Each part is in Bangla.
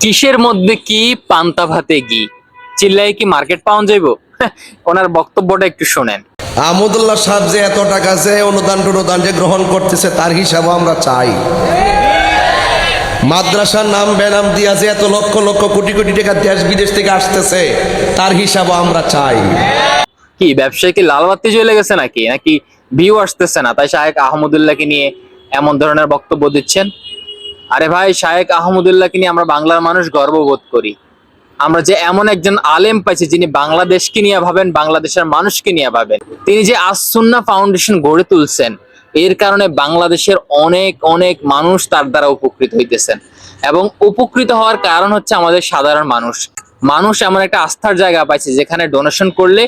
কিসের মধ্যে কি পান্তা ভাতে ঘি, চিল্লাই কি মার্কেট পাওয়া যাইবো? ওনার বক্তব্যটা একটু শোনেন। আহমদুল্লাহ সাহেব যে এত টাকা যে অনুদান যে গ্রহণ করতেছে তার হিসাব আমরা চাই। মাদ্রাসার নাম বেনাম দিয়া যে এত লক্ষ লক্ষ কোটি কোটি টাকা দেশ বিদেশ থেকে আসতেছে তার হিসাব আমরা চাই। কি ব্যবসায় কি লাল বাতি জ্বলে গেছে নাকি নাকি ভিউ আসতেছে না তাই শায়েখ আহমদুল্লাহকে নিয়ে এমন ধরনের বক্তব্য দিচ্ছেন? আরে ভাই, শায়েখ আহমদুল্লাহকে নিয়ে আমরা বাংলার মানুষ গর্ববোধ করি। আমরা যে এমন একজন আলেম পাইছি যিনি বাংলাদেশকে নিয়ে ভাবেন, বাংলাদেশের মানুষকে নিয়ে ভাবেন। তিনি যে আস-সুন্নাহ ফাউন্ডেশন গড়ে তুলছেন, এর কারণে বাংলাদেশের অনেক অনেক মানুষ তার দ্বারা উপকৃত হইতেছেন। এবং উপকৃত হওয়ার কারণ হচ্ছে আমাদের সাধারণ মানুষ। মানুষ এমন একটা আস্থার জায়গা পাইছে যেখানে ডোনেশন করলে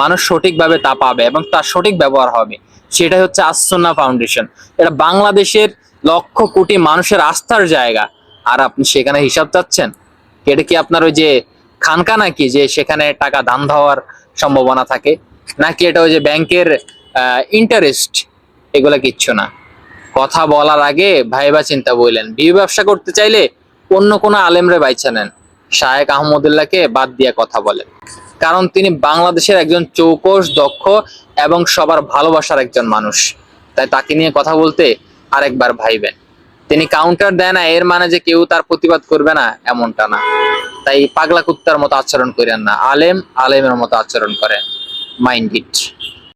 মানুষ সঠিকভাবে তা পাবে এবং তার সঠিক ব্যবহার হবে। সেটাই হচ্ছে আস-সুন্নাহ ফাউন্ডেশন। এটা বাংলাদেশের লক্ষ কোটি মানুষের আস্থার জায়গা। আর আপনি সেখানে হিসাব চাচ্ছেন? এটা কি আপনার ওই যে খানকা নাকি যে সেখানে টাকা ধান দেওয়ার সম্ভাবনা থাকে, নাকি এটা ওই যে ব্যাংকের ইন্টারেস্ট? এগুলা কিচ্ছু না। কথা বলার আগে ভাইবা চিন্তা বললেন। বিয়ে ব্যবসা করতে চাইলে অন্য কোনো আলেমরে বাইছা নেন, শায়েখ আহমদুল্লাহকে বাদ দিয়ে কথা বলেন। কারণ তিনি বাংলাদেশের একজন চৌকস, দক্ষ এবং সবার ভালোবাসার একজন মানুষ। তাই তাকে নিয়ে কথা বলতে আরেকবার ভাইবেন। তিনি কাউন্টার দেয় না এর মানে যে কেউ তার প্রতিবাদ করবে না, এমনটা না। তাই পাগলা কুত্তার মতো আচরণ করেন না, আলেম আলেমের মতো আচরণ করেন। Mind it.